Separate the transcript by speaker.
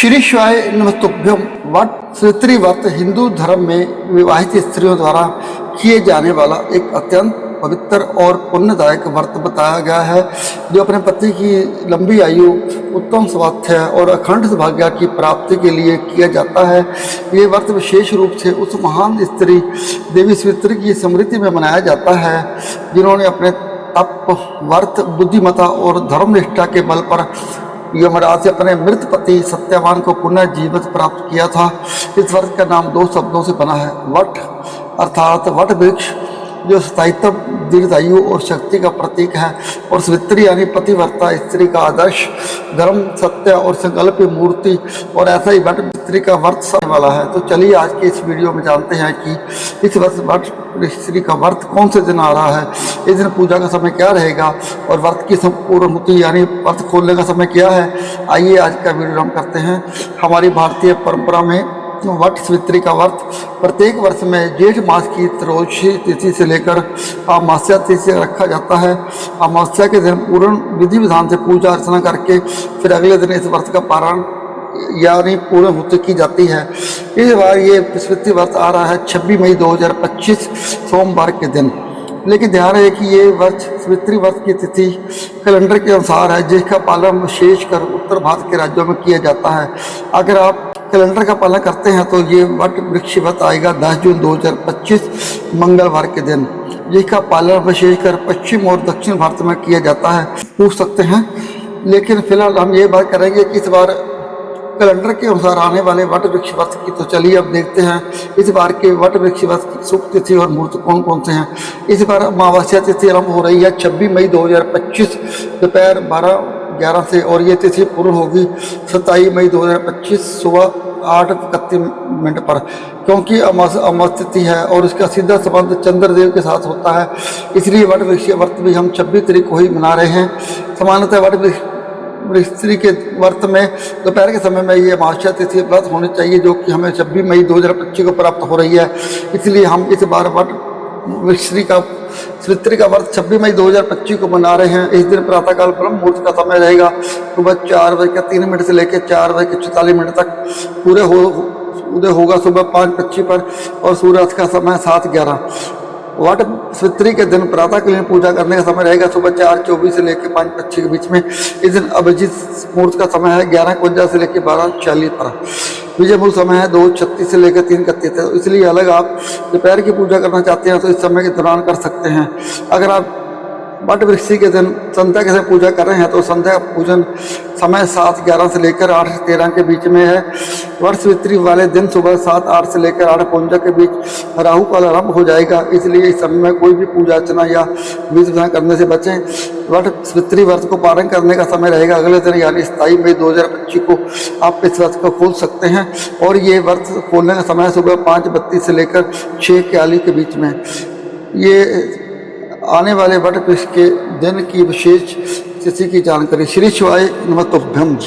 Speaker 1: श्री शिवाय नमस्तुभ्यम। वट सावित्री व्रत हिंदू धर्म में विवाहित स्त्रियों द्वारा किए जाने वाला एक अत्यंत पवित्र और पुण्यदायक व्रत बताया गया है, जो अपने पति की लंबी आयु, उत्तम स्वास्थ्य और अखंड सौभाग्य की प्राप्ति के लिए किया जाता है। ये व्रत विशेष रूप से उस महान स्त्री देवी सावित्री की स्मृति में मनाया जाता है, जिन्होंने अपने तप, व्रत, बुद्धिमत्ता और धर्मनिष्ठा के बल पर यमराज से अपने मृत पति सत्यवान को पुनः जीवित प्राप्त किया था। इस व्रत का नाम दो शब्दों से बना है, वट अर्थात वट वृक्ष, जो स्थायित्व, दीर्घायु और शक्ति का प्रतीक है, और सावित्री यानी पतिव्रता स्त्री का आदर्श, धर्म, सत्य और संकल्प की मूर्ति। और ऐसा ही वट स्त्री का व्रत सब वाला है। तो चलिए आज के इस वीडियो में जानते हैं कि इस वर्ष वट स्त्री का व्रत कौन से दिन आ रहा है, इस दिन पूजा का समय क्या रहेगा और व्रत की संपूर्ण होती यानी व्रत खोलने का समय क्या है। आइए आज का वीडियो हम करते हैं। हमारी भारतीय परंपरा में वट सावित्री का व्रत प्रत्येक वर्ष में जेठ मास की त्रयोदशी तिथि से लेकर अमावस्या तिथि से रखा जाता है। अमावस्या के दिन पूर्ण विधि विधान से पूजा अर्चना करके फिर अगले दिन इस व्रत का पारण यानी पूर्ण होती की जाती है। इस बार ये सावित्री व्रत आ रहा है 26 मई 2025 सोमवार के दिन। लेकिन ध्यान है कि ये व्रत सावित्री व्रत की तिथि कैलेंडर के अनुसार है, जिसका पालन विशेषकर उत्तर भारत के राज्यों में किया जाता है। अगर आप कैलेंडर का पालन करते हैं तो ये वट वृक्ष व्रत आएगा 10 जून 2025 मंगलवार के दिन, जिसका पालन विशेषकर पश्चिम और दक्षिण भारत में किया जाता है। पूछ सकते हैं, लेकिन फिलहाल हम ये बात करेंगे कि इस बार कैलेंडर के अनुसार आने वाले वट वृक्ष व्रत की। तो चलिए अब देखते हैं इस बार के वट वृक्ष व्रत की शुभ तिथि और मुहूर्त कौन कौन से हैं। इस बार अमावस्या तिथि आरंभ हो रही है 26 मई 2025 दोपहर 12:11 से, और ये तिथि पूर्ण होगी 27 मई 2025 सुबह 8:31 पर, क्योंकि अमावस्या तिथि है और इसका सीधा संबंध चंद्रदेव के साथ होता है। इसलिए वट वृक्ष व्रत भी हम 26 तारीख को ही मना रहे हैं। सामान्यतः वट वृक्ष के व्रत में दोपहर के समय में ये अमावस्या तिथि व्रत होनी चाहिए, जो कि हमें 26 मई 2025 को प्राप्त हो रही है। इसलिए हम इस बार वट वृक्ष का सावित्री का व्रत 26 मई 2025 को मना रहे हैं। इस दिन प्रातःकाल ब्रह्म मुहूर्त का समय रहेगा सुबह 4:03 से लेकर 4:44 तक। पूरे उदय होगा सुबह 5:25 पर और सूर्यास्त का समय 7:11। वट सावित्री के दिन प्रातःकालीन पूजा करने का समय रहेगा सुबह 4:24 से लेकर 5:25 के बीच में। इस दिन अभिजीत मुहूर्त का समय है 11:51 से लेकर 12:40 पर। विजय मुहूर्त समय है 2:36 से लेकर 3:31 तक। इसलिए अलग आप दोपहर की पूजा करना चाहते हैं तो इस समय के दौरान कर सकते हैं। अगर आप वट वृक्ष के दिन संध्या के समय पूजा कर रहे हैं तो संध्या पूजन समय 7:11 से लेकर 8:13 के बीच में है। वट सावित्री वाले दिन सुबह 7:08 से लेकर 8:55 के बीच राहु काल आरंभ हो जाएगा। इसलिए इस समय में कोई भी पूजा अर्चना या विधि विधान करने से बचें। वट सावित्री व्रत को पारण करने का समय रहेगा अगले दिन यानी 27 मई 2025 को आप इस व्रत को खोल सकते हैं, और ये व्रत खोलने का समय सुबह 5:32 से लेकर 6:41 के बीच में। ये आने वाले वट वृक्ष के दिन की विशेष तिथि की जानकारी। श्री शिवाय नमस्तुभ्यम।